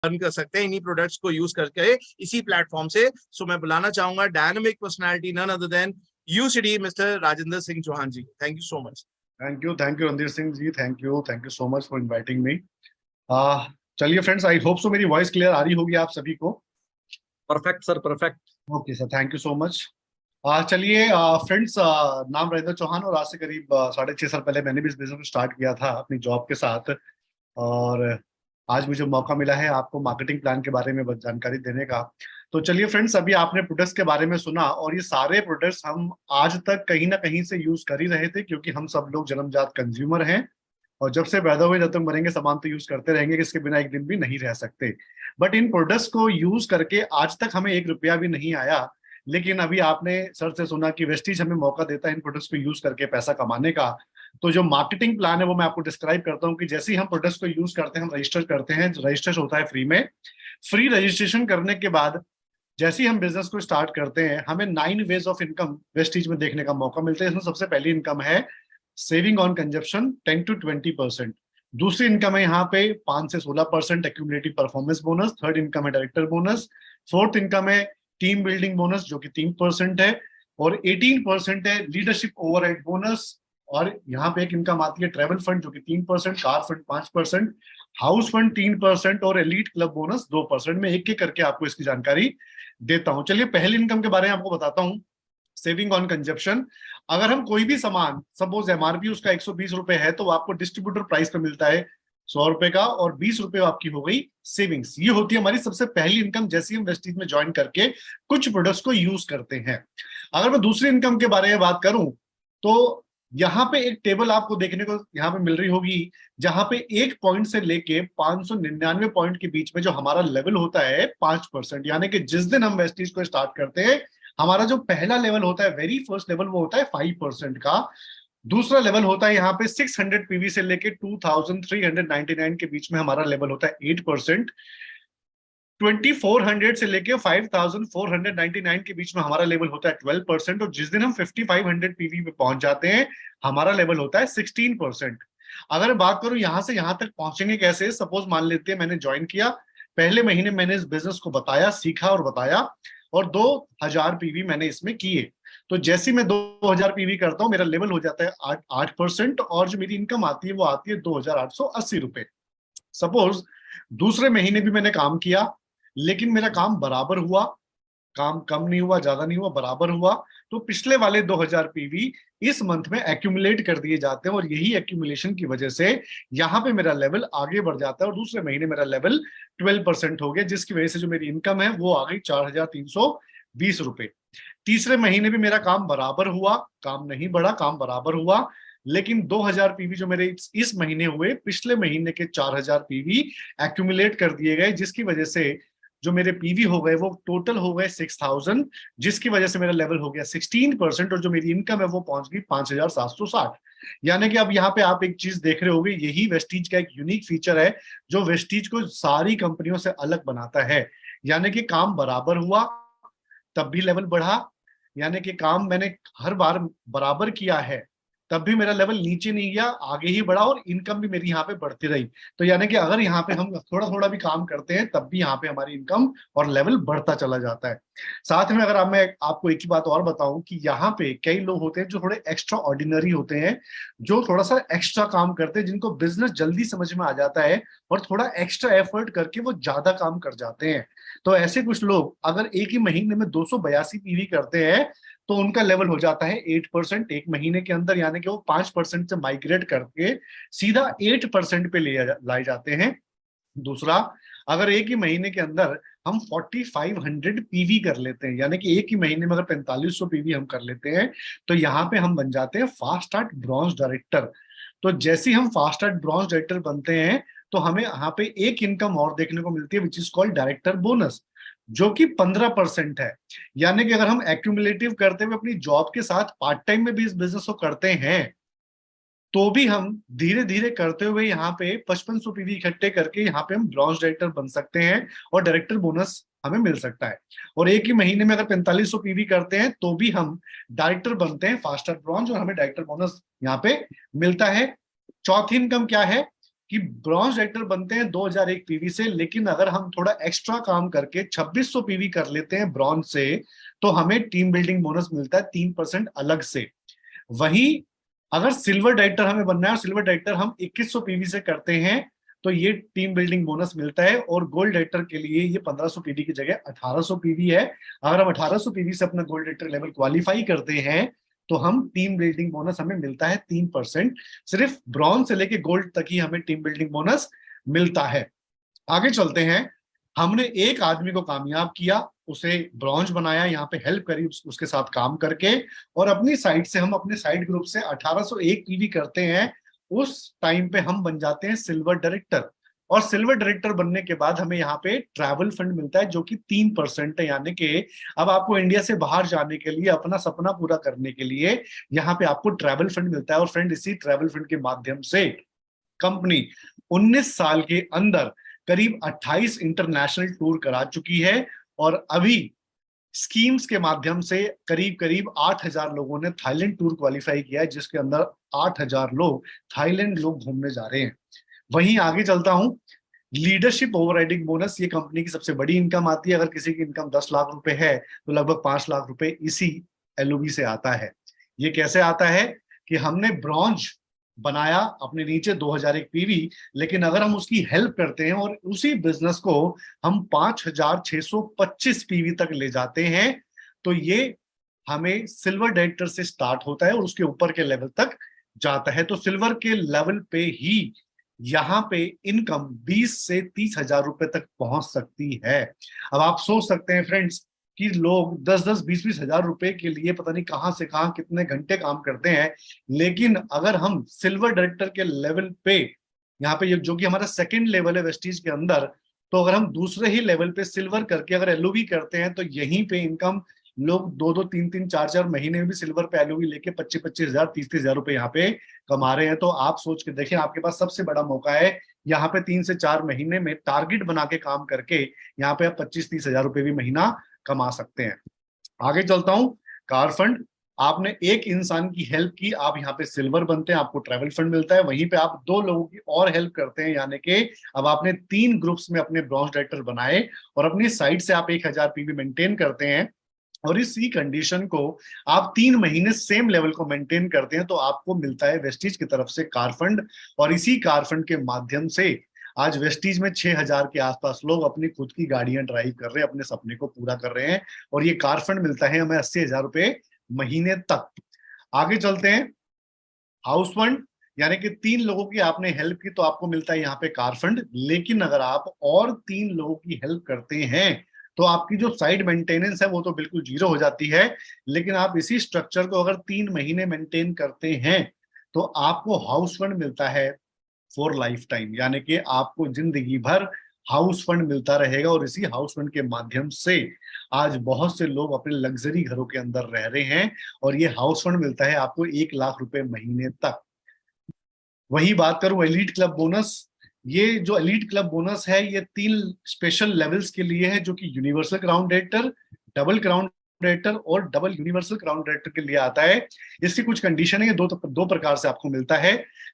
Earn कर सकते हैं इन्हीं प्रोडक्ट्स को यूज करके इसी प्लेटफॉर्म से। सो मैं बुलाना चाहूंगा dynamic personality none other than UCD mister Rajendra Singh Chauhan ji. Thank you so much. Thank you Randhir Singh ji, thank you so much for inviting me. चलिए फ्रेंड्स, आई होप सो मेरी वॉइस क्लियर आ रही होगी आप सभी को। Perfect sir, perfect. Okay sir, thank you so much. चलिए friends, नाम राजेंद्र चौहान, और आज से करीब 6.5 साल पहले मैंने भी इस बिजनेस को स्टार्ट किया था अपनी जॉब के साथ। और आज मुझे मौका मिला है आपको मार्केटिंग प्लान के बारे में जानकारी देने का। तो चलिए फ्रेंड्स, अभी आपने प्रोडक्ट्स के बारे में सुना, और ये सारे प्रोडक्ट्स हम आज तक कहीं ना कहीं से यूज कर ही रहे थे, क्योंकि हम सब लोग जन्मजात कंज्यूमर हैं, और जब से पैदा हुए जब तक मरेंगे सामान तो यूज करते रहेंगे, इसके बिना एक दिन भी नहीं रह सकते। बट इन प्रोडक्ट्स को यूज करके आज तक हमें 1 रुपया भी नहीं आया। लेकिन अभी आपने सर से सुना कि वेस्टीज हमें मौका देता है इन प्रोडक्ट्स को यूज करके पैसा कमाने का। तो जो मार्केटिंग प्लान है वो मैं आपको डिस्क्राइब करता हूँ कि जैसे ही हम प्रोडक्ट्स को यूज करते हैं, हम रजिस्टर करते हैं, रजिस्टर होता है फ्री में। फ्री रजिस्ट्रेशन करने के बाद जैसे ही हम बिजनेस को स्टार्ट करते हैं, हमें 9 वेज ऑफ इनकम वेस्टीज में देखने का मौका मिलता है। इसमें सबसे पहली इनकम है सेविंग ऑन कंजप्शन 10 to 20%। दूसरी इनकम है यहाँ पे 5 से 16% accumulative performance bonus. Third income है डायरेक्टर बोनस। फोर्थ इनकम है टीम बिल्डिंग बोनस जो कि 3% है। और 18% है लीडरशिप ओवरहेड बोनस। और यहाँ पे एक इनकम आती है ट्रेवल फंड जो कि 3%, कार फंड 5%, हाउस फंड 3% और एलीट क्लब बोनस 2%। में एक एक करके आपको इसकी जानकारी देता हूँ। चलिए पहली इनकम के बारे में आपको बताता हूँ, सेविंग ऑन कंजप्शन। अगर हम कोई भी सामान, सपोज एमआरपी उसका 120 रुपए है, तो आपको डिस्ट्रीब्यूटर प्राइस पे मिलता है 100 रुपए का, और 20 रुपए आपकी हो गई सेविंग्स। ये होती है हमारी सबसे पहली इनकम, जैसे हम वेस्टीज में ज्वाइन करके कुछ प्रोडक्ट्स को यूज करते हैं। अगर मैं दूसरी इनकम के बारे में बात करूं, तो यहाँ पे एक टेबल आपको देखने को यहाँ पे मिल रही होगी, जहां पे 1 पॉइंट से लेके 599 पॉइंट के बीच में जो हमारा लेवल होता है 5%। यानी कि जिस दिन हम वेस्टीज को स्टार्ट करते हैं, हमारा जो पहला लेवल होता है, वेरी फर्स्ट लेवल, वो होता है 5% का। दूसरा लेवल होता है यहाँ पे 600 पीवी से लेके 2399 के बीच में हमारा लेवल होता है 8%। 2400 से लेके 5499 के बीच में हमारा लेवल होता है 12%। और जिस दिन हम 5500 पीवी पे पहुंच जाते हैं, हमारा लेवल होता है 16%। अगर बात करूं यहां से यहां तक पहुंचेंगे कैसे, सपोज मान लेते हैं मैंने ज्वाइन किया, पहले महीने मैंने इस बिजनेस को बताया, सीखा और बताया, और 2000 पीवी मैंने इसमें किए। तो जैसे मैं 2000 पीवी करता हूं, मेरा लेवल हो जाता है 8%, और जो मेरी इनकम आती है वो आती है 2880 रुपए। सपोज दूसरे महीने भी मैंने काम किया, लेकिन मेरा काम बराबर हुआ, काम कम नहीं हुआ, ज्यादा नहीं हुआ, बराबर हुआ, तो पिछले वाले 2000 पीवी इस मंथ में एक्यूमुलेट कर दिए जाते हैं, और यही एक्यूमुलेशन की वजह से यहाँ पे मेरा लेवल आगे बढ़ जाता है, और दूसरे महीने मेरा लेवल 12% हो गया, जिसकी वजह से जो मेरी इनकम है वो आ गई 4320 रुपए। तीसरे महीने भी मेरा काम बराबर हुआ, काम नहीं बढ़ा, काम बराबर हुआ, लेकिन 2000 पीवी जो मेरे इस महीने हुए, पिछले महीने के 4000 पीवी एक्यूमुलेट कर दिए गए, जिसकी वजह से जो मेरे पीवी हो गए वो टोटल हो गए 6000, जिसकी वजह से मेरा लेवल हो गया 16%, और जो मेरी इनकम है वो पहुंच गई 5760। यानी कि अब यहाँ पे आप एक चीज देख रहे होगे, यही वेस्टीज का एक यूनिक फीचर है जो वेस्टीज को सारी कंपनियों से अलग बनाता है। यानी कि काम बराबर हुआ तब भी लेवल बढ़ा, यानी कि काम मैंने हर बार बराबर किया है तब भी मेरा लेवल नीचे नहीं गया, आगे ही बढ़ा, और इनकम भी मेरी यहाँ पे बढ़ती रही। तो यानी कि अगर यहाँ पे हम थोड़ा थोड़ा भी काम करते हैं, तब भी यहाँ पे हमारी इनकम और लेवल बढ़ता चला जाता है। साथ में अगर मैं आपको एक ही बात और बताऊं कि यहाँ पे कई लोग होते हैं जो थोड़े एक्स्ट्रा ऑर्डिनरी होते हैं, जो थोड़ा सा एक्स्ट्रा काम करते हैं, जिनको बिजनेस जल्दी समझ में आ जाता है, और थोड़ा एक्स्ट्रा एफर्ट करके वो ज्यादा काम कर जाते हैं। तो ऐसे कुछ लोग अगर एक ही महीने में 282 पीवी करते हैं, तो उनका लेवल हो जाता है 8% एक महीने के अंदर, यानी कि वो 5% से माइग्रेट करके सीधा 8% पे लाए जाते हैं। दूसरा, अगर एक ही महीने के अंदर हम 4500 पीवी कर लेते हैं, यानी कि एक ही महीने में अगर 4500 पीवी हम कर लेते हैं, तो यहाँ पे हम बन जाते हैं फास्ट स्टार्ट ब्रॉन्ज डायरेक्टर। तो जैसे ही हम फास्ट स्टार्ट ब्रॉन्ज डायरेक्टर बनते हैं, तो हमें यहाँ पे एक इनकम और देखने को मिलती है, which is called director bonus, जो कि 15% है। यानी कि अगर हम एक्यूमुलेटिव करते हुए अपनी जॉब के साथ पार्ट टाइम में भी इस बिजनेस को करते हैं, तो भी हम धीरे धीरे करते हुए यहाँ पे 5500 पीवी इकट्ठे करके यहाँ पे हम ब्रॉन्ज डायरेक्टर बन सकते हैं, और डायरेक्टर बोनस हमें मिल सकता है। और एक ही महीने में अगर 4500 पीवी करते हैं, तो भी हम डायरेक्टर बनते हैं फास्टर ब्रॉन्ज, और हमें डायरेक्टर बोनस यहाँ पे मिलता है। चौथी इनकम क्या है कि ब्रॉन्ज डायरेक्टर बनते हैं 2001 पीवी से, लेकिन अगर हम थोड़ा एक्स्ट्रा काम करके 2600 पीवी कर लेते हैं ब्रॉन्ज से, तो हमें टीम बिल्डिंग बोनस मिलता है 3% अलग से। वहीं अगर सिल्वर डायरेक्टर हमें बनना है और सिल्वर डायरेक्टर हम 2100 पीवी से करते हैं, तो ये टीम बिल्डिंग बोनस मिलता है। और गोल्ड डायरेक्टर के लिए ये 1500 पीवी की जगह 1800 पीवी है। अगर हम 1800 पीवी से अपना गोल्ड डायरेक्टर लेवल क्वालिफाई करते हैं, तो हम टीम बिल्डिंग बोनस हमें मिलता है 3%। सिर्फ ब्रॉन्ज से लेके गोल्ड तक ही हमें टीम बिल्डिंग बोनस मिलता है। आगे चलते हैं। हमने एक आदमी को कामयाब किया, उसे ब्रॉन्ज बनाया, यहाँ पे हेल्प करी उसके साथ काम करके, और अपनी साइड से हम अपने साइड ग्रुप से 1801 पीवी करते हैं। उस टाइम पे हम बन जाते हैं सिल्वर डायरेक्टर। और सिल्वर डायरेक्टर बनने के बाद हमें यहाँ पे ट्रैवल फंड मिलता है जो कि 3% है। यानी कि अब आपको इंडिया से बाहर जाने के लिए, अपना सपना पूरा करने के लिए यहाँ पे आपको ट्रैवल फंड मिलता है। और फ्रेंड, इसी ट्रैवल फंड के माध्यम से कंपनी 19 साल के अंदर करीब 28 इंटरनेशनल टूर करा चुकी है। और अभी स्कीम्स के माध्यम से करीब करीब 8000 लोगों ने थाईलैंड टूर क्वालिफाई किया है, जिसके अंदर 8000 लोग थाईलैंड लोग घूमने जा रहे हैं। वहीं आगे चलता हूं। लीडरशिप ओवरराइडिंग बोनस, ये कंपनी की सबसे बड़ी इनकम आती है। अगर किसी की इनकम 10 लाख रुपए है, तो लगभग 5 लाख रुपए इसी एलओबी से आता है। ये कैसे आता है कि हमने ब्रॉन्ज बनाया अपने नीचे 2001 पीवी, लेकिन अगर हम उसकी हेल्प करते हैं और उसी बिजनेस को हम 5625 पीवी तक ले जाते हैं, तो ये हमें सिल्वर डायरेक्टर से स्टार्ट होता है और उसके ऊपर के लेवल तक जाता है। तो सिल्वर के लेवल पे ही यहाँ पे इनकम 20 से 30 हजार रुपए तक पहुंच सकती है। अब आप सोच सकते हैं फ्रेंड्स कि लोग 10-10, 20-20 हजार रुपए के लिए पता नहीं कहां से कहां कितने घंटे काम करते हैं। लेकिन अगर हम सिल्वर डायरेक्टर के लेवल पे, यहाँ पे जो कि हमारा सेकंड लेवल है वेस्टीज के अंदर, तो अगर हम दूसरे ही लेवल पे सिल्वर करके अगर एलओबी करते हैं, तो यहीं पे इनकम लोग 2-2, 3-3, 4-4 महीने में भी सिल्वर पे एलओबी लेके 25-25 हजार, 30-30 हजार रुपए यहाँ पे कमा रहे हैं। तो आप सोच के देखिए, आपके पास सबसे बड़ा मौका है यहाँ पे 3 से 4 महीने में टारगेट बना के काम करके यहाँ पे आप 25-30 हजार रुपए भी महीना कमा सकते हैं। आगे चलता हूं। कार फंड, आपने एक इंसान की हेल्प की, आप यहाँ पे सिल्वर बनते हैं, आपको ट्रैवल फंड मिलता है। वहीं पे आप 2 लोगों की और हेल्प करते हैं, यानी कि अब आपने 3 ग्रुप्स में अपने ब्रॉन्ज डायरेक्टर बनाए और अपनी साइड से आप 1000 पीवी मेंटेन करते हैं। और इसी कंडीशन को आप 3 महीने सेम लेवल को मेंटेन करते हैं, तो आपको मिलता है वेस्टीज की तरफ से कार फंड। और इसी कार फंड के माध्यम से आज वेस्टीज में 6000 के आसपास लोग अपनी खुद की गाड़ियां ड्राइव कर रहे हैं, अपने सपने को पूरा कर रहे हैं। और ये कार फंड मिलता है हमें 80,000 रुपए महीने तक। आगे चलते हैं। हाउस फंड, यानी कि 3 लोगों की आपने हेल्प की तो आपको मिलता है यहाँ पे कार फंड। लेकिन अगर आप और 3 लोगों की हेल्प करते हैं, तो आपकी जो साइड मेंटेनेंस है वो तो बिल्कुल जीरो हो जाती है। लेकिन आप इसी स्ट्रक्चर को अगर 3 महीने मेंटेन करते हैं, तो आपको हाउस फंड मिलता है फॉर लाइफ टाइम, यानी कि आपको जिंदगी भर हाउस फंड मिलता रहेगा। और इसी हाउस फंड के माध्यम से आज बहुत से लोग अपने लग्जरी घरों के अंदर रह रहे हैं। और ये हाउस फंड मिलता है आपको 1 लाख रुपए महीने तक। वही बात करूं एलीट क्लब बोनस, ये जो एलीट क्लब बोनस है, ये 3 स्पेशल लेवल्स के लिए है, जो कि universal crown director, double crown director और डबल यूनिवर्सल क्राउन डायरेक्टर के लिए आता है। इसकी कुछ कंडीशन है, ये दो प्रकार से आपको मिलता है।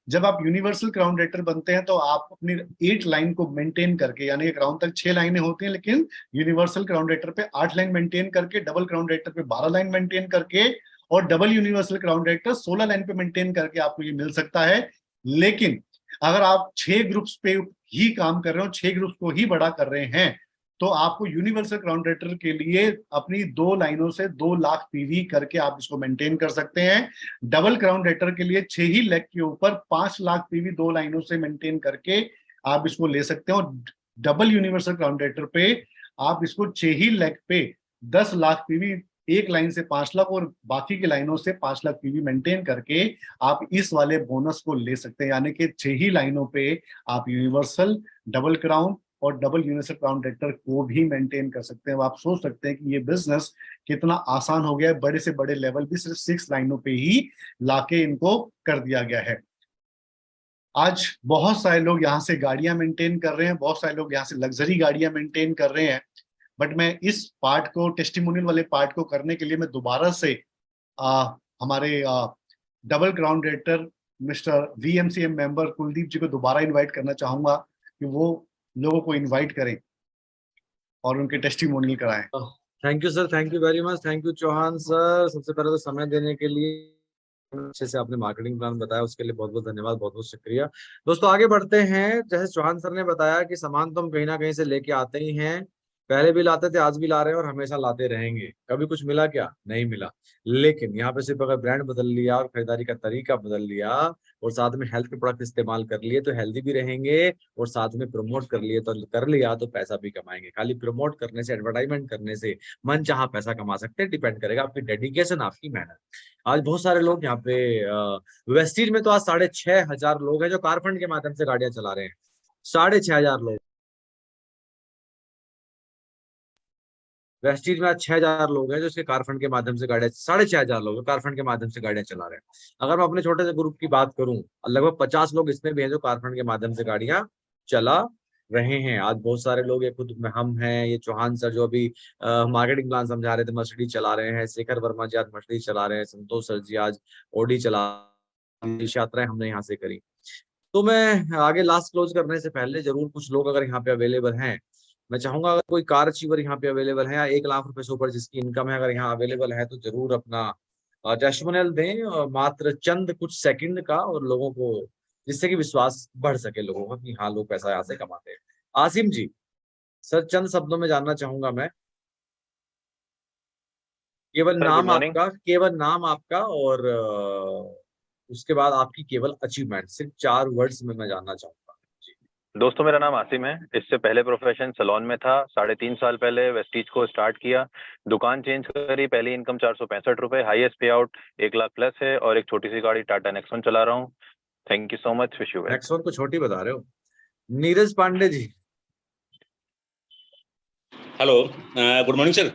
जब आप यूनिवर्सल क्राउन डायरेक्टर बनते हैं, तो आप अपनी 8 लाइन को मेंटेन करके, यानी क्राउन तक 6 लाइनें होती हैं, लेकिन यूनिवर्सल क्राउन डायरेक्टर पे 8 लाइन मेंटेन करके, डबल क्राउन डायरेक्टर पे 12 लाइन मेंटेन करके, और double universal crown director 16 line पे मेंटेन करके आपको ये मिल सकता है। लेकिन अगर आप 6 ग्रुप्स पे ही काम कर रहे हो, 6 ग्रुप्स को ही बड़ा कर रहे हैं, तो आपको यूनिवर्सल क्राउन डायरेक्टर के लिए अपनी 2 लाइनों से 2 लाख पीवी करके आप इसको मेंटेन कर सकते हैं। डबल क्राउन डायरेक्टर के लिए 6 ही लेग के ऊपर 5 लाख पीवी 2 लाइनों से मेंटेन करके आप इसको ले सकते हैं। और डबल यूनिवर्सल क्राउन डायरेक्टर पे आप इसको 6 ही लेग पे 10 लाख पीवी, 1 लाइन से 5 लाख और बाकी की लाइनों से 5 लाख पीवी मेंटेन करके आप इस वाले बोनस को ले सकते हैं। यानी कि 6 ही लाइनों पे आप यूनिवर्सल, डबल क्राउन और डबल यूनिवर्सल क्राउन डायरेक्टर को भी मेंटेन कर सकते हैं। आप सोच सकते हैं कि ये बिजनेस कितना आसान हो गया है। बड़े से बड़े लेवल भी सिर्फ 6 लाइनों पे ही लाके इनको कर दिया गया है। आज बहुत सारे लोग यहाँ से गाड़ियां मेंटेन कर रहे हैं, बहुत सारे लोग यहाँ से लग्जरी गाड़ियां मेंटेन कर रहे हैं। बट मैं इस पार्ट को, टेस्टिमोनियल वाले पार्ट को करने के लिए मैं दोबारा से हमारे double crown director mister VMCM member Kuldeep ji को दोबारा इनवाइट करना चाहूंगा कि वो लोगों को इनवाइट करें और उनके टेस्टिमोनियल कराएं। Thank you sir, thank you very much, thank you Chauhan sir. सबसे पहले तो समय देने के लिए, अच्छे से आपने मार्केटिंग प्लान बताया, उसके लिए बहुत बहुत धन्यवाद, बहुत बहुत शुक्रिया। दोस्तों आगे बढ़ते हैं। जैसे चौहान सर ने बताया कि सामान तो हम कहीं ना कहीं से लेके आते ही हैं, पहले भी लाते थे, आज भी ला रहे हैं और हमेशा लाते रहेंगे। कभी कुछ मिला क्या? नहीं मिला। लेकिन यहाँ पे सिर्फ अगर ब्रांड बदल लिया और खरीदारी का तरीका बदल लिया और साथ में हेल्थ के प्रोडक्ट इस्तेमाल कर लिए तो हेल्दी भी रहेंगे, और साथ में प्रमोट कर लिया तो पैसा भी कमाएंगे। खाली प्रमोट करने से, एडवर्टाइजमेंट करने से मन चाहा पैसा कमा सकते हैं, डिपेंड करेगा आपकी डेडिकेशन, आपकी मेहनत। आज बहुत सारे लोग यहाँ पे वेस्टीज में तो आज 6,500 लोग हैं जो कारफंड के माध्यम से गाड़ियां चला रहे हैं। 6,500 लोग वेस्टीज में, आज 6,000 लोग हैं जो इसके कारफंड के माध्यम से गाड़ियां, 6,500 लोग कारफंड के माध्यम से गाड़ियां चला रहे हैं। अगर मैं अपने छोटे से ग्रुप की बात करूं, लगभग 50 लोग इसमें भी हैं जो कारफंड के माध्यम से गाड़ियां चला रहे हैं। आज बहुत सारे लोग, ये खुद में हम हैं, ये चौहान सर जो अभी मार्केटिंग प्लान समझा रहे थे, मर्सिडीज चला रहे हैं, शेखर वर्मा जी आज मर्सिडीज चला रहे हैं, संतोष सर जी आज ऑडी चला, यात्राएं हमने यहाँ से करी। तो मैं आगे लास्ट क्लोज करने से पहले, जरूर कुछ लोग अगर यहाँ पे अवेलेबल हैं, मैं चाहूंगा अगर कोई कार अचीवर यहाँ पे अवेलेबल है या 1 लाख रुपए से ऊपर जिसकी इनकम है, अगर यहाँ अवेलेबल है तो जरूर अपना टेस्टिमोनियल दें, और मात्र चंद कुछ सेकंड का, और लोगों को, जिससे कि विश्वास बढ़ सके लोगों का कि हाँ लोग पैसा यहाँ से कमाते हैं। आसिम जी, सर चंद शब्दों में जानना चाहूंगा मैं, केवल सर गुड नाम मॉर्निंग। आपका, केवल नाम आपका, और उसके बाद आपकी केवल अचीवमेंट, सिर्फ 4 वर्ड्स में मैं जानना चाहूंगा जी। दोस्तों मेरा नाम आसिम है। इससे पहले प्रोफेशन सैलून में था। 3.5 साल पहले वेस्टीज को स्टार्ट किया, दुकान चेंज करी। पहली इनकम 465 रुपए, हाईएस्ट पे आउट 1 लाख प्लस है, और एक छोटी सी गाड़ी टाटा नेक्सॉन चला रहा हूँ। Thank you so much, wish you well. Next one को छोटी बता रहे हो। Neeraj Pandey ji. Hello, good morning sir.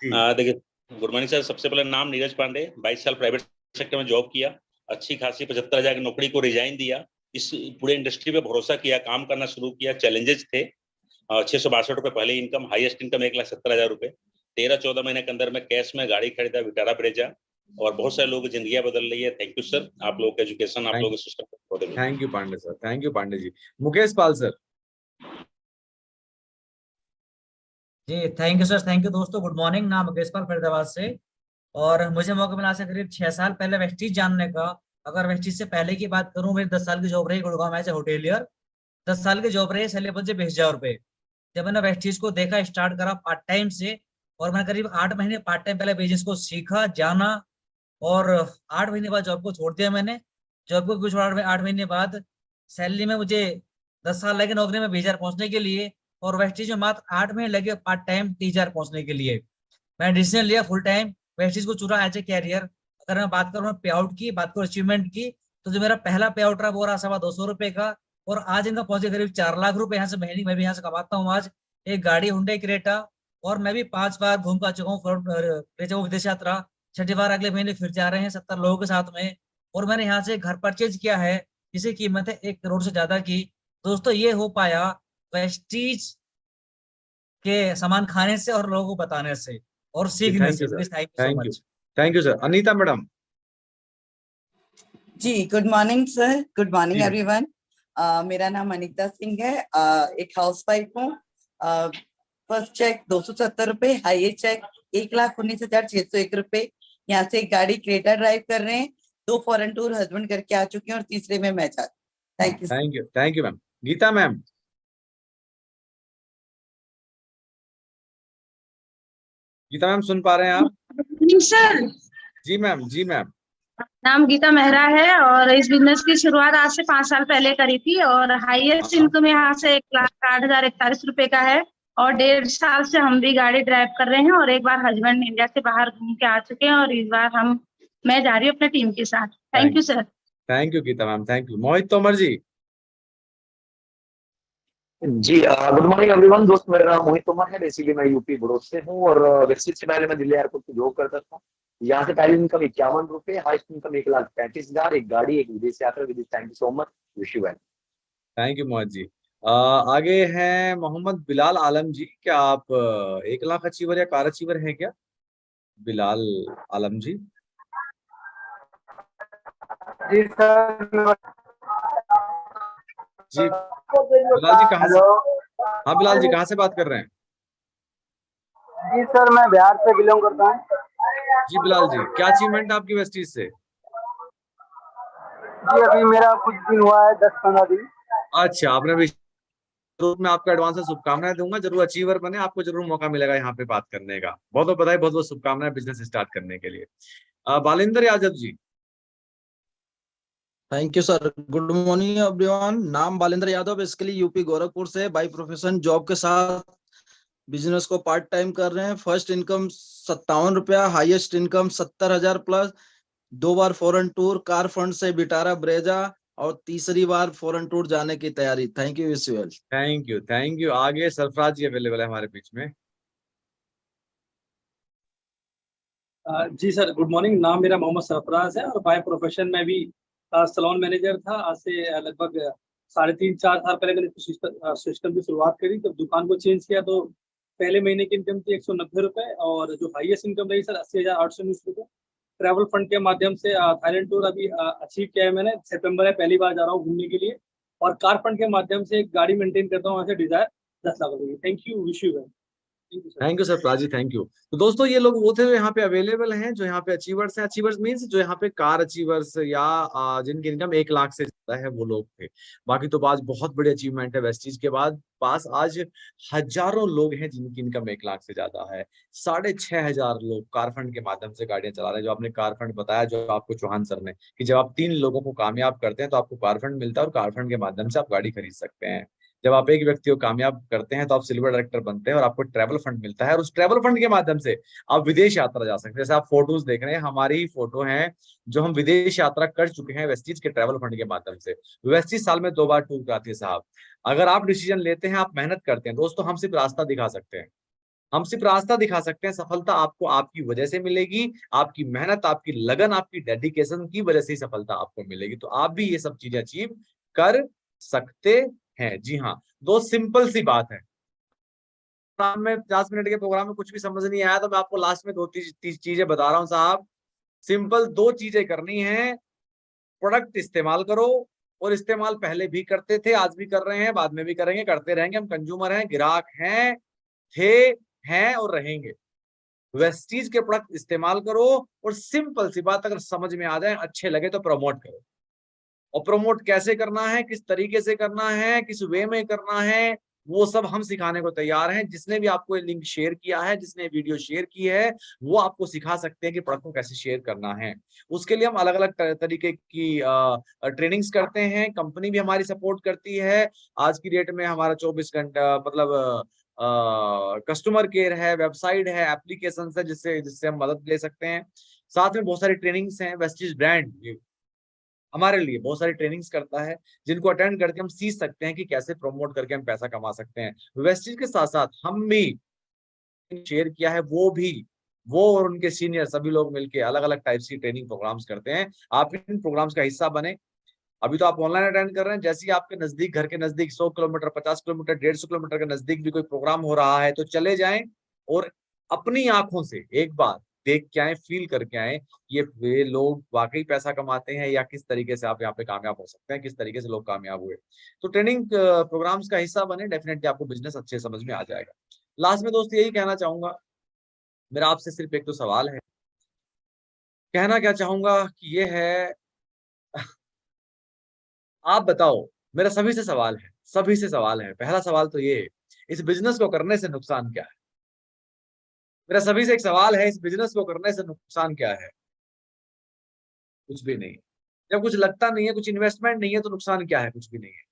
जी देखिए, गुड मॉर्निंग सर। सबसे पहले नाम नीरज पांडे, 22 साल प्राइवेट सेक्टर में जॉब किया, अच्छी खासी 75,000 की नौकरी को रिजाइन दिया, इस पूरे इंडस्ट्री पे भरोसा किया, काम करना शुरू किया। चैलेंजेस थे, 662 रुपए पहले इनकम, हाईएस्ट इनकम 1,70,000 रुपए। 13-14 महीने के अंदर में कैश में गाड़ी खरीदा, विटारा ब्रेजा, और बहुत सारे लोगों की जिंदगियां बदल रही है। थैंक यू सर, आप लोगों का एजुकेशन, आप लोगों के system. Thank you Pandey sir, thank you Pandey ji. Mukesh Pal sir. जी thank you sir, thank you दोस्तों। गुड मॉर्निंग, नाम मुकेश पाल फरीदाबाद से। और मुझे मौका मिला से करीब 6 साल पहले वेस्टीज जानने का। अगर वेस्टीज से पहले की बात करूं, मेरी 10 साल की जॉब रही गुड़गांव में एज ए होटेलियर। 10 साल की जॉब रही, सैलरी मुझे 20,000 रुपए। जब मैंने वेस्टीज को देखा, स्टार्ट करा पार्ट टाइम से, और मैं करीब 8 महीने पार्ट टाइम पहले बिजनेस को सीखा, जाना, और 8 महीने बाद जॉब को छोड़ दिया मैंने। जॉब को क्यों छोड़ा? 8 महीने बाद सैलरी में मुझे 10 साल लगे नौकरी में 20,000 पहुंचने के लिए, और वेस्टीज में मात्र 8 महीने लगे पार्ट टाइम 30,000 पहुंचने के लिए। मैंने डिसीजन लिया फुल टाइम वेस्टीज को चुना एज ए कैरियर। अगर मैं बात करूँ पे आउट की, बात करूँ अचीवमेंट की, तो जो मेरा पहला पे आउट रहा वो रहा 225 रुपए का, और आज इनका पहुंचे करीब 4 लाख रुपए। यहाँ से महीने मैं भी यहाँ से कमाता हूँ आज। एक गाड़ी हुंडई क्रेटा, और मैं भी 5 बार घूम का चुका हूँ विदेश यात्रा। 6ठी बार अगले महीने फिर जा रहे हैं 70 लोगों के साथ में। और मैंने यहाँ से घर परचेज किया है जिसकी कीमत है 1 करोड़ से ज्यादा की। दोस्तों ये हो पाया वेस्टीज के सामान खाने से और लोगों को बताने से और सीखने थैंक से। You sir, please, thank you so thank you, much. Thank you sir. Anita madam. जी good morning sir, good morning जी। एवरीवन। मेरा नाम अनीता सिंह है। एक हाउसवाइफ हूँ। फर्स्ट चेक 270 रुपए, हाईएस्ट चेक 1,19,601 रुपए। यहाँ से एक गाड़ी क्रेटा ड्राइव कर रहे हैं, 2 फॉरेन टूर हस्बैंड करके आ चुके हैं, और तीसरे में मैं जा। Thank you. Thank you, thank you ma'am. Geeta ma'am. Geeta ma'am सुन पा रहे हैं आप? सर जी मैम, जी मैम। नाम गीता मेहरा है, और इस बिजनेस की शुरुआत आज से 5 साल पहले करी थी, और हाईएस्ट इनकम यहाँ से 1,08,041 रुपए का है। और 1.5 साल से हम भी गाड़ी ड्राइव कर रहे हैं, और एक बार हस्बैंड इंडिया से बाहर घूम के आ चुके हैं, और इस बार मैं जा रही हूँ अपने टीम के साथ। Thank you sir. Thank you Geeta ma'am, thank you. Mohit Tomar ji. जी गुड मॉर्निंग एवरीवन। दोस्त मेरा नाम मोहित तोमर है, बेसिकली मैं यूपी बड़ौद से हूँ, और वेस्टीज से पहले मैं दिल्ली एयरपोर्ट पे जॉब करता था। यहाँ से पहली इनकम 51 रुपए, हाईएस्ट इनकम 1,35,000, एक गाड़ी, एक विदेश यात्रा, विदेश। Thank you so much, wish you well. Thank you Mohit ji. आगे हैं मोहम्मद बिलाल आलम जी। क्या आप 1 लाख अचीवर या कार अचीवर हैं क्या, बिलाल आलम जी? जी सर। जी बिलाल जी कहाँ से? हाँ बिलाल जी कहाँ से बात कर रहे हैं? जी सर, मैं बिहार से बिलोंग करता हूँ। जी बिलाल जी, क्या अचीवमेंट आपकी वेस्टीज से? जी अभी मेरा कुछ दिन हुआ है, 10-15 दिन। अच्छा, आपने भी जरूर, मैं आपको एडवांस में शुभकामनाएं दूंगा, जरूर अचीवर बने, आपको जरूर मौका मिलेगा यहाँ पे बात करने का। बहुत बहुत बधाई, बहुत बहुत शुभकामनाएं बिजनेस स्टार्ट करने के लिए। Balinder Yadav ji. Thank you sir. Good morning everyone. नाम बालेंद्र यादव, बेसिकली यूपी गोरखपुर से। बाय प्रोफेशन जॉब के साथ बिजनेस को पार्ट टाइम कर रहे हैं। फर्स्ट इनकम 57 रुपया, हाईएस्ट इनकम 70,000 प्लस। 2 बार फॉरेन टूर, कार फंड से बिटारा ब्रेजा, और तीसरी बार फॉरेन टूर जाने की तैयारी। Thank you, wish you well. Thank you, thank you. आगे सरफराज जी अवेलेबल है हमारे बीच में। जी सर, गुड मॉर्निंग। नाम मेरा मोहम्मद सरफराज है और बाय प्रोफेशन में भी सैलून मैनेजर था। आज से लगभग 3.5-4 साल पहले मैंने सिस्टम की शुरुआत करी। जब दुकान को चेंज किया तो पहले महीने की इनकम थी 190 रुपये, और जो हाईएस्ट इनकम रही सर 80,819 रुपये। ट्रैवल फंड के माध्यम से थाईलैंड टूर अभी अचीव किया है मैंने। सितंबर में पहली बार जा रहा हूँ घूमने के लिए, और कार फंड के माध्यम से एक गाड़ी मेंटेन करता हूँ, ऐसे डिजायर 10 लाख रुपये। Thank you, wish you well. Thank you Sarfaraz ji, thank you. तो दोस्तों ये लोग वो थे जो यहाँ पे अवेलेबल हैं, जो यहाँ पे अचीवर्स हैं। अचीवर्स मीन्स जो यहाँ पे कार अचीवर्स या जिनकी इनकम 1 लाख से ज्यादा है, वो लोग थे। बाकी तो आज बहुत बड़ी अचीवमेंट है वेस्टीज के बाद। पास आज हजारों लोग हैं जिनकी इनकम 1 लाख से ज्यादा है। 6,500 लोग कार फंड के माध्यम से गाड़ियां चला रहे हैं। जो आपने कार फंड बताया, जो आपको चौहान सर ने, कि जब आप 3 लोगों को कामयाब करते हैं तो आपको कार फंड मिलता है, और कार फंड के माध्यम से आप गाड़ी खरीद सकते हैं। जब आप एक व्यक्ति को कामयाब करते हैं तो आप सिल्वर डायरेक्टर बनते हैं, और आपको ट्रैवल फंड मिलता है, और उस ट्रैवल फंड के माध्यम से आप विदेश यात्रा जा सकते हैं। जैसे आप फोटोज देख रहे हैं, हमारी ही फोटो हैं जो हम विदेश यात्रा कर चुके हैं वेस्टीज के ट्रैवल फंड के माध्यम से। वेस्टीज साल में 2 बार टूर कराती है साहब। अगर आप डिसीजन लेते हैं, आप मेहनत करते हैं दोस्तों, हम सिर्फ रास्ता दिखा सकते हैं। हम सिर्फ रास्ता दिखा सकते हैं। सफलता आपको आपकी वजह से मिलेगी, आपकी मेहनत, आपकी लगन, आपकी डेडिकेशन की वजह से ही सफलता आपको मिलेगी। तो आप भी ये सब चीजें अचीव कर सकते हैं। जी हाँ, दो सिंपल सी बात है। प्रोग्राम में 50 मिनट के प्रोग्राम में कुछ भी समझ नहीं आया तो मैं आपको लास्ट में 2-3 चीजें बता रहा हूँ साहब। सिंपल 2 चीजें करनी है। प्रोडक्ट इस्तेमाल करो, और इस्तेमाल पहले भी करते थे, आज भी कर रहे हैं, बाद में भी करेंगे, करते रहेंगे। हम कंज्यूमर हैं, ग्राहक हैं, थे, हैं और रहेंगे। वेस्टीज के प्रोडक्ट इस्तेमाल करो, और सिंपल सी बात अगर समझ में आ जाए, अच्छे लगे तो प्रमोट करो। और प्रमोट कैसे करना है, किस तरीके से करना है, किस वे में करना है, वो सब हम सिखाने को तैयार हैं। जिसने भी आपको ये लिंक शेयर किया है, जिसने वीडियो शेयर की है, वो आपको सिखा सकते हैं कि प्रोडक्ट को कैसे शेयर करना है। उसके लिए हम अलग अलग तरीके की ट्रेनिंग्स करते हैं। कंपनी भी हमारी सपोर्ट करती है। आज की डेट में हमारा 24 घंटा मतलब कस्टमर केयर है, वेबसाइट है, एप्लीकेशन है, जिससे हम मदद ले सकते हैं। साथ में बहुत सारी ट्रेनिंग्स हैं। वेस्टीज ब्रांड हमारे लिए बहुत सारी ट्रेनिंग्स करता है, जिनको अटेंड करके हम सीख सकते हैं कि कैसे प्रमोट करके हम पैसा कमा सकते हैं। वेस्टीज के साथ साथ हम भी शेयर किया है, वो और उनके सीनियर सभी लोग मिलके अलग अलग टाइप्स की ट्रेनिंग प्रोग्राम्स करते हैं। आप इन प्रोग्राम्स का हिस्सा बने। अभी तो आप ऑनलाइन अटेंड कर रहे हैं, जैसे ही आपके नजदीक, घर के नजदीक 100 किलोमीटर, 50 किलोमीटर, 150 किलोमीटर के नजदीक भी कोई प्रोग्राम हो रहा है तो चले जाएं, और अपनी आंखों से एक बार देख के आए, फील करके आए, ये लोग वाकई पैसा कमाते हैं, या किस तरीके से आप यहाँ पे कामयाब हो सकते हैं, किस तरीके से लोग कामयाब हुए। तो ट्रेनिंग प्रोग्राम्स का हिस्सा बने, डेफिनेटली आपको बिजनेस अच्छे समझ में आ जाएगा। लास्ट में दोस्त यही कहना चाहूंगा, मेरा आपसे सिर्फ एक तो सवाल है। कहना क्या चाहूंगा कि ये है, आप बताओ, मेरा सभी से सवाल है, सभी से सवाल है। पहला सवाल तो ये है, इस बिजनेस को करने से नुकसान क्या है? मेरा सभी से एक सवाल है, इस बिजनेस को करने से नुकसान क्या है? कुछ भी नहीं। जब कुछ लगता नहीं है, कुछ इन्वेस्टमेंट नहीं है, तो नुकसान क्या है? कुछ भी नहीं है।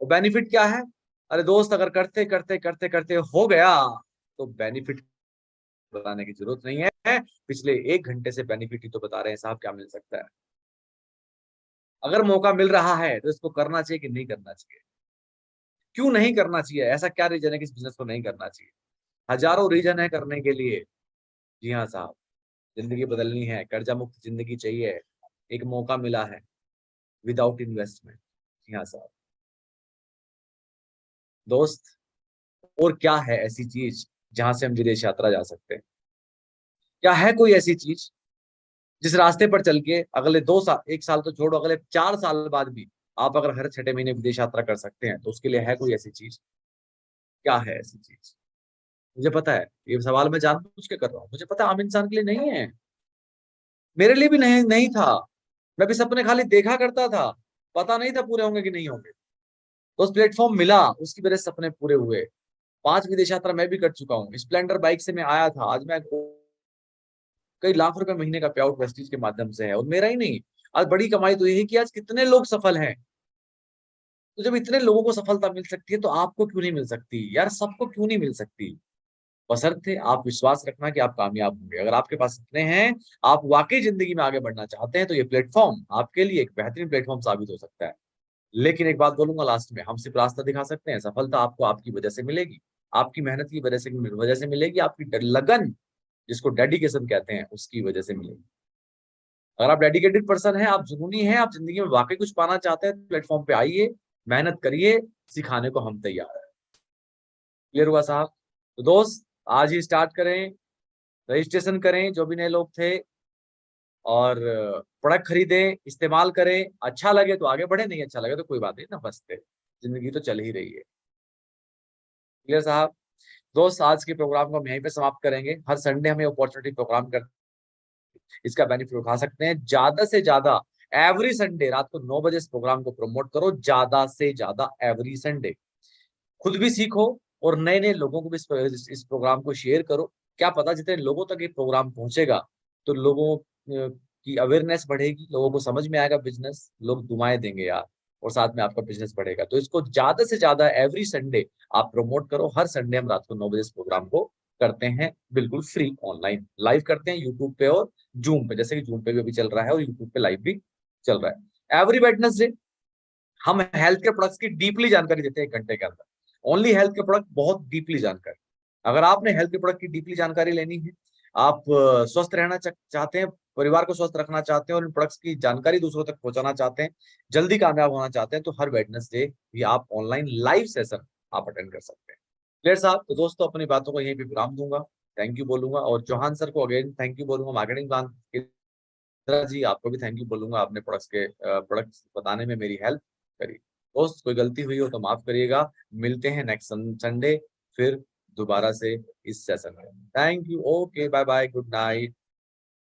और बेनिफिट क्या है? अरे दोस्त, अगर करते करते करते करते हो गया तो बेनिफिट बताने की जरूरत नहीं है। पिछले 1 घंटे से बेनिफिट ही तो बता रहे हैं साहब, क्या मिल सकता है। अगर मौका मिल रहा है तो इसको करना चाहिए कि नहीं करना चाहिए? क्यों नहीं करना चाहिए? ऐसा क्या रीजन है कि इस बिजनेस को नहीं करना चाहिए? हजारों रीजन है करने के लिए। जी हाँ साहब, जिंदगी बदलनी है, कर्जा मुक्त जिंदगी चाहिए, एक मौका मिला है विदाउट इन्वेस्टमेंट। जी हाँ साहब। दोस्त, और क्या है ऐसी चीज जहां से हम विदेश यात्रा जा सकते हैं? क्या है कोई ऐसी चीज? जिस रास्ते पर चल के अगले 2 साल, 1 साल तो छोड़ो, अगले 4 साल बाद भी आप अगर हर 6 महीने विदेश यात्रा कर सकते हैं, तो उसके लिए है कोई ऐसी चीज? क्या है ऐसी चीज? मुझे पता है ये सवाल मैं जानबूझ के कर रहा हूँ, मुझे पता है आम इंसान के लिए नहीं है, मेरे लिए भी नहीं था। मैं भी सपने खाली देखा करता था, पता नहीं था पूरे होंगे कि नहीं होंगे। तो उस प्लेटफॉर्म मिला, उसकी वजह से सपने पूरे हुए। 5 विदेश यात्रा मैं भी कर चुका हूँ। स्प्लेंडर बाइक से मैं आया था, आज मैं कई लाख रुपए महीने का पे आउट वेस्टीज के माध्यम से है। और मेरा ही नहीं, आज बड़ी कमाई तो यही कि आज कितने लोग सफल हैं। तो जब इतने लोगों को सफलता मिल सकती है, तो आपको क्यों नहीं मिल सकती यार? सबको क्यों नहीं मिल सकती? बशर्ते आप विश्वास रखना कि आप कामयाब होंगे। अगर आपके पास सपने हैं, आप वाकई जिंदगी में आगे बढ़ना चाहते हैं, तो ये प्लेटफॉर्म आपके लिए एक बेहतरीन प्लेटफॉर्म साबित हो सकता है। लेकिन एक बात बोलूंगा लास्ट में, हम सिर्फ रास्ता दिखा सकते हैं, सफलता आपको आपकी वजह से मिलेगी, आपकी मेहनत की वजह से मिलेगी, आपकी लगन, जिसको डेडिकेशन कहते हैं, उसकी वजह से मिलेगी। अगर आप डेडिकेटेड पर्सन हैं, आप जुनूनी हैं, आप जिंदगी में वाकई कुछ पाना चाहते हैं, प्लेटफॉर्म पे आइए, मेहनत करिए, सिखाने को हम तैयार हैं। क्लियर हुआ साहब? तो दोस्त, आज ही स्टार्ट करें, रजिस्ट्रेशन करें जो भी नए लोग थे, और प्रोडक्ट खरीदें, इस्तेमाल करें। अच्छा लगे तो आगे बढ़े, नहीं अच्छा लगे तो कोई बात नहीं, नमस्ते, जिंदगी तो चल ही रही है। क्लियर साहब? दोस्त, आज के प्रोग्राम को हम यहीं पे समाप्त करेंगे। हर संडे हमें अपॉर्चुनिटी प्रोग्राम कर, इसका बेनिफिट उठा सकते हैं। ज्यादा से ज्यादा एवरी संडे रात को 9 बजे इस प्रोग्राम को प्रमोट करो, ज्यादा से ज्यादा एवरी संडे। खुद भी सीखो और नए नए लोगों को भी इस प्रोग्राम को शेयर करो। क्या पता जितने लोगों तक ये प्रोग्राम पहुंचेगा, तो लोगों की अवेयरनेस बढ़ेगी, लोगों को समझ में आएगा बिजनेस, लोग दुआएं देंगे यार, और साथ में आपका बिजनेस बढ़ेगा। तो इसको ज्यादा से ज्यादा एवरी संडे आप प्रमोट करो। हर संडे हम रात को 9 बजे इस प्रोग्राम को करते हैं, बिल्कुल फ्री ऑनलाइन लाइव करते हैं, यूट्यूब पे और जूम पे, जैसे कि जूम पे भी अभी चल रहा है और यूट्यूब पे लाइव भी चल रहा है। एवरी वेडनेसडे हम हेल्थ के प्रोडक्ट्स की डीपली जानकारी देते हैं 1 घंटे के अंदर। ओनली हेल्थ के प्रोडक्ट, बहुत डीपली जानकारी। अगर आपने हेल्थ के प्रोडक्ट की डीपली जानकारी लेनी है, आप स्वस्थ रहना चाहते हैं, परिवार को स्वस्थ रखना चाहते हैं और इन प्रोडक्ट्स की जानकारी दूसरों तक पहुंचाना चाहते हैं, जल्दी कामयाब होना चाहते हैं, तो हर वेडनेसडे भी आप ऑनलाइन लाइव सेशन आप अटेंड कर सकते हैं। क्लियर साहब? तो दोस्तों, अपनी बातों को यहीं पे विराम दूंगा, थैंक यू बोलूंगा, और चौहान सर को अगेन थैंक यू बोलूंगा, मार्केटिंग प्लान के जी आपको भी थैंक यू बोलूंगा, आपने प्रोडक्ट्स बताने में मेरी हेल्प करी। दोस्त, कोई गलती हुई हो तो माफ करिएगा। मिलते हैं नेक्स्ट संडे फिर दोबारा से इस सेशन में। Thank you, okay, bye bye, good night.